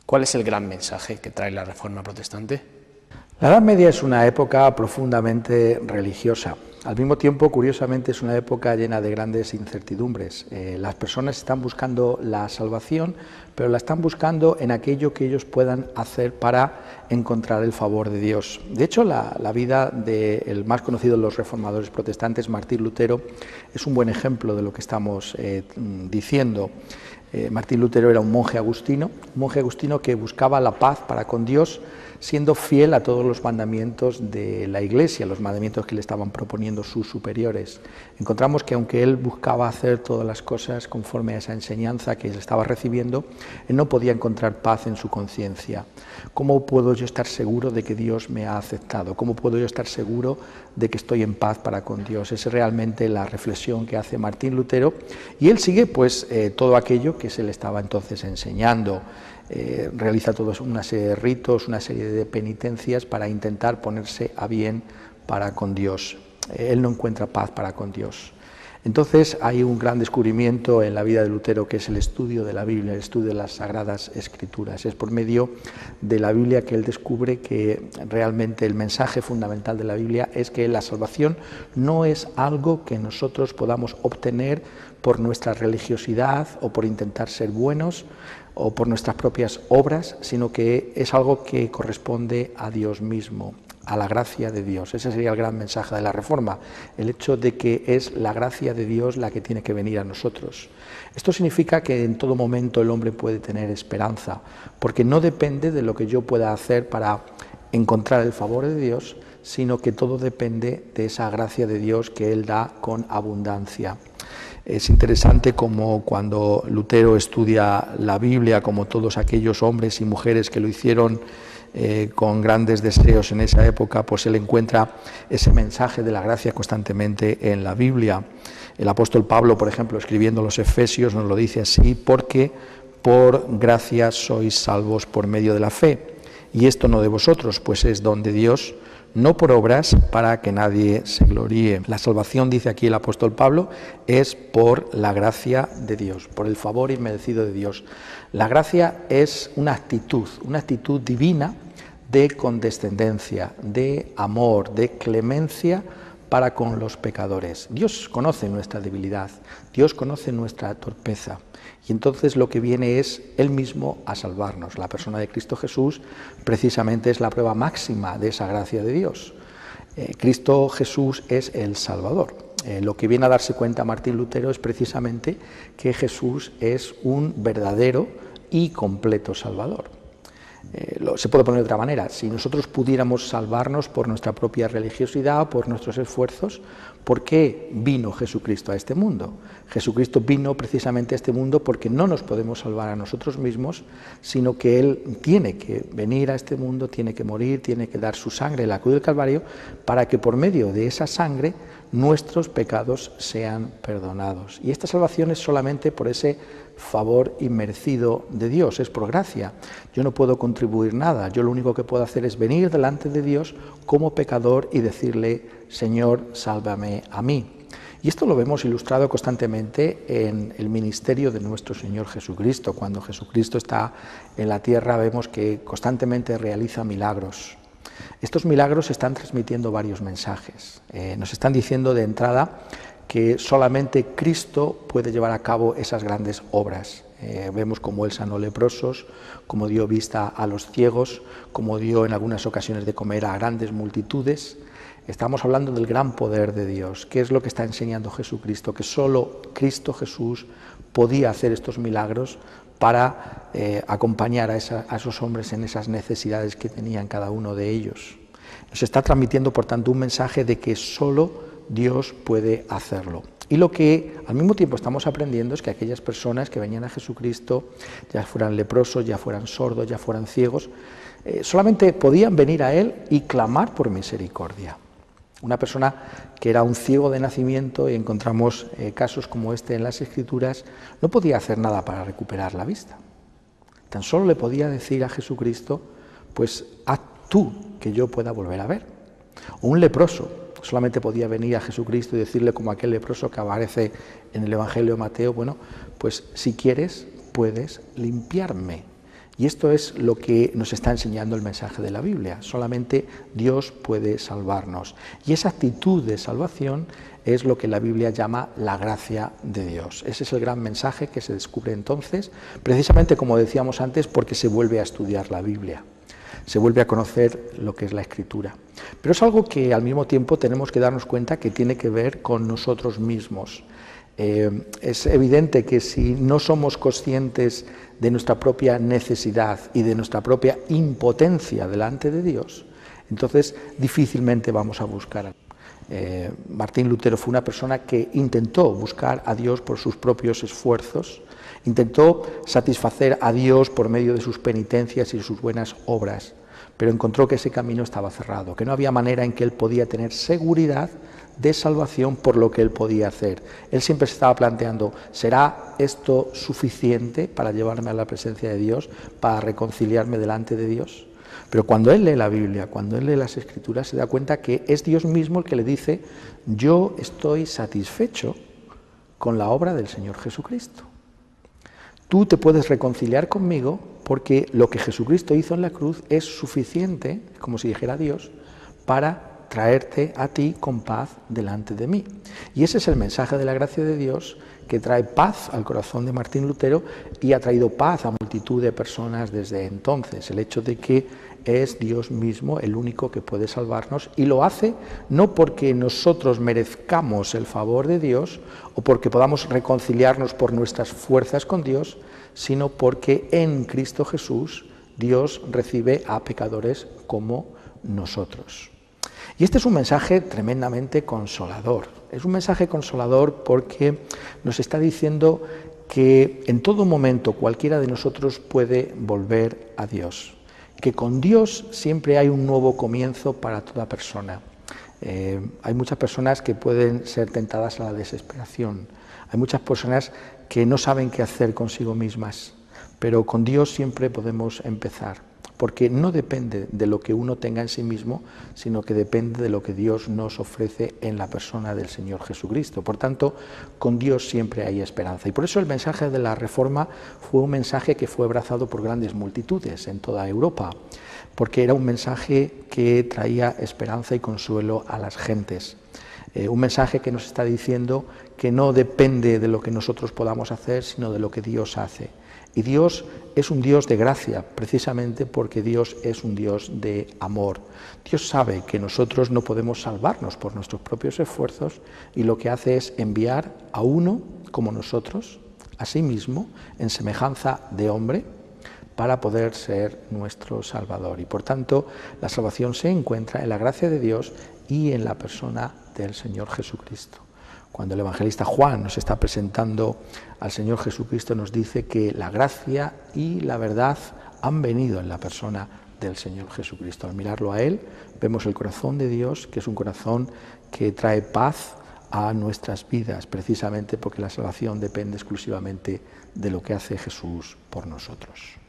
¿Cuál es el gran mensaje que trae la Reforma Protestante? La Edad Media es una época profundamente religiosa. Al mismo tiempo, curiosamente, es una época llena de grandes incertidumbres. Las personas están buscando la salvación, pero la están buscando en aquello que ellos puedan hacer para encontrar el favor de Dios. De hecho, la vida del más conocido de los reformadores protestantes, Martín Lutero, es un buen ejemplo de lo que estamos diciendo. Martín Lutero era un monje agustino que buscaba la paz para con Dios, siendo fiel a todos los mandamientos de la Iglesia, los mandamientos que le estaban proponiendo sus superiores. Encontramos que aunque él buscaba hacer todas las cosas conforme a esa enseñanza que él estaba recibiendo, él no podía encontrar paz en su conciencia. ¿Cómo puedo yo estar seguro de que Dios me ha aceptado? ¿Cómo puedo yo estar seguro de que estoy en paz para con Dios? Esa es realmente la reflexión que hace Martín Lutero, y él sigue todo aquello que se le estaba entonces enseñando. Realiza toda una serie de ritos, una serie de penitencias para intentar ponerse a bien para con Dios. Él no encuentra paz para con Dios. Entonces hay un gran descubrimiento en la vida de Lutero, que es el estudio de la Biblia, el estudio de las Sagradas Escrituras. Es por medio de la Biblia que él descubre que realmente el mensaje fundamental de la Biblia es que la salvación no es algo que nosotros podamos obtener por nuestra religiosidad o por intentar ser buenos o por nuestras propias obras, sino que es algo que corresponde a Dios mismo, a la gracia de Dios. Ese sería el gran mensaje de la Reforma, el hecho de que es la gracia de Dios la que tiene que venir a nosotros. Esto significa que en todo momento el hombre puede tener esperanza, porque no depende de lo que yo pueda hacer para encontrar el favor de Dios, sino que todo depende de esa gracia de Dios que Él da con abundancia. Es interesante como cuando Lutero estudia la Biblia, como todos aquellos hombres y mujeres que lo hicieron con grandes deseos en esa época, pues él encuentra ese mensaje de la gracia constantemente en la Biblia. El apóstol Pablo, por ejemplo, escribiendo los Efesios, nos lo dice así: porque por gracia sois salvos por medio de la fe, y esto no de vosotros, pues es don de Dios, no por obras, para que nadie se gloríe. La salvación, dice aquí el apóstol Pablo, es por la gracia de Dios, por el favor inmerecido de Dios. La gracia es una actitud divina de condescendencia, de amor, de clemencia para con los pecadores. Dios conoce nuestra debilidad, Dios conoce nuestra torpeza, y entonces lo que viene es Él mismo a salvarnos. La persona de Cristo Jesús precisamente es la prueba máxima de esa gracia de Dios. Cristo Jesús es el Salvador. Lo que viene a darse cuenta Martín Lutero es precisamente que Jesús es un verdadero y completo Salvador. Se puede poner de otra manera: si nosotros pudiéramos salvarnos por nuestra propia religiosidad o por nuestros esfuerzos, ¿por qué vino Jesucristo a este mundo? Jesucristo vino precisamente a este mundo porque no nos podemos salvar a nosotros mismos, sino que Él tiene que venir a este mundo, tiene que morir, tiene que dar su sangre en la cruz del Calvario, para que por medio de esa sangre nuestros pecados sean perdonados. Y esta salvación es solamente por ese favor inmerecido de Dios, es por gracia. Yo no puedo contribuir nada, yo lo único que puedo hacer es venir delante de Dios como pecador y decirle: Señor, sálvame a mí. Y esto lo vemos ilustrado constantemente en el ministerio de nuestro Señor Jesucristo. Cuando Jesucristo está en la tierra, vemos que constantemente realiza milagros. Estos milagros están transmitiendo varios mensajes. Nos están diciendo de entrada que solamente Cristo puede llevar a cabo esas grandes obras. Vemos cómo Él sanó leprosos, cómo dio vista a los ciegos, cómo dio en algunas ocasiones de comer a grandes multitudes. Estamos hablando del gran poder de Dios. ¿Qué es lo que está enseñando Jesucristo? Que solo Cristo Jesús podía hacer estos milagros para acompañar a esos hombres en esas necesidades que tenían cada uno de ellos. Nos está transmitiendo, por tanto, un mensaje de que solo Dios puede hacerlo. Y lo que al mismo tiempo estamos aprendiendo es que aquellas personas que venían a Jesucristo, ya fueran leprosos, ya fueran sordos, ya fueran ciegos, solamente podían venir a Él y clamar por misericordia. Una persona que era un ciego de nacimiento, y encontramos casos como este en las Escrituras, no podía hacer nada para recuperar la vista. Tan solo le podía decir a Jesucristo: pues haz tú que yo pueda volver a ver. O un leproso solamente podía venir a Jesucristo y decirle, como aquel leproso que aparece en el Evangelio de Mateo: bueno, pues si quieres puedes limpiarme. Y esto es lo que nos está enseñando el mensaje de la Biblia. Solamente Dios puede salvarnos. Y esa actitud de salvación es lo que la Biblia llama la gracia de Dios. Ese es el gran mensaje que se descubre entonces, precisamente como decíamos antes, porque se vuelve a estudiar la Biblia. Se vuelve a conocer lo que es la Escritura. Pero es algo que al mismo tiempo tenemos que darnos cuenta que tiene que ver con nosotros mismos. Es evidente que si no somos conscientes de nuestra propia necesidad y de nuestra propia impotencia delante de Dios, entonces difícilmente vamos a buscar. Martín Lutero fue una persona que intentó buscar a Dios por sus propios esfuerzos, intentó satisfacer a Dios por medio de sus penitencias y sus buenas obras, pero encontró que ese camino estaba cerrado, que no había manera en que él podía tener seguridad de salvación por lo que él podía hacer. Él siempre se estaba planteando, ¿será esto suficiente para llevarme a la presencia de Dios, para reconciliarme delante de Dios? Pero cuando él lee la Biblia, cuando él lee las Escrituras, se da cuenta que es Dios mismo el que le dice, yo estoy satisfecho con la obra del Señor Jesucristo. Tú te puedes reconciliar conmigo porque lo que Jesucristo hizo en la cruz es suficiente, como si dijera Dios, para traerte a ti con paz delante de mí. Y ese es el mensaje de la gracia de Dios que trae paz al corazón de Martín Lutero y ha traído paz a multitud de personas desde entonces. El hecho de que es Dios mismo el único que puede salvarnos y lo hace no porque nosotros merezcamos el favor de Dios o porque podamos reconciliarnos por nuestras fuerzas con Dios, sino porque en Cristo Jesús Dios recibe a pecadores como nosotros. Y este es un mensaje tremendamente consolador. Es un mensaje consolador porque nos está diciendo que en todo momento cualquiera de nosotros puede volver a Dios, que con Dios siempre hay un nuevo comienzo para toda persona. Hay muchas personas que pueden ser tentadas a la desesperación, hay muchas personas que no saben qué hacer consigo mismas, pero con Dios siempre podemos empezar. Porque no depende de lo que uno tenga en sí mismo, sino que depende de lo que Dios nos ofrece en la persona del Señor Jesucristo. Por tanto, con Dios siempre hay esperanza. Y por eso el mensaje de la Reforma fue un mensaje que fue abrazado por grandes multitudes en toda Europa, porque era un mensaje que traía esperanza y consuelo a las gentes. Un mensaje que nos está diciendo que no depende de lo que nosotros podamos hacer, sino de lo que Dios hace. Y Dios es un Dios de gracia, precisamente porque Dios es un Dios de amor. Dios sabe que nosotros no podemos salvarnos por nuestros propios esfuerzos y lo que hace es enviar a uno como nosotros, a sí mismo, en semejanza de hombre, para poder ser nuestro Salvador. Y por tanto, la salvación se encuentra en la gracia de Dios y en la persona del Señor Jesucristo. Cuando el evangelista Juan nos está presentando al Señor Jesucristo, nos dice que la gracia y la verdad han venido en la persona del Señor Jesucristo. Al mirarlo a Él, vemos el corazón de Dios, que es un corazón que trae paz a nuestras vidas, precisamente porque la salvación depende exclusivamente de lo que hace Jesús por nosotros.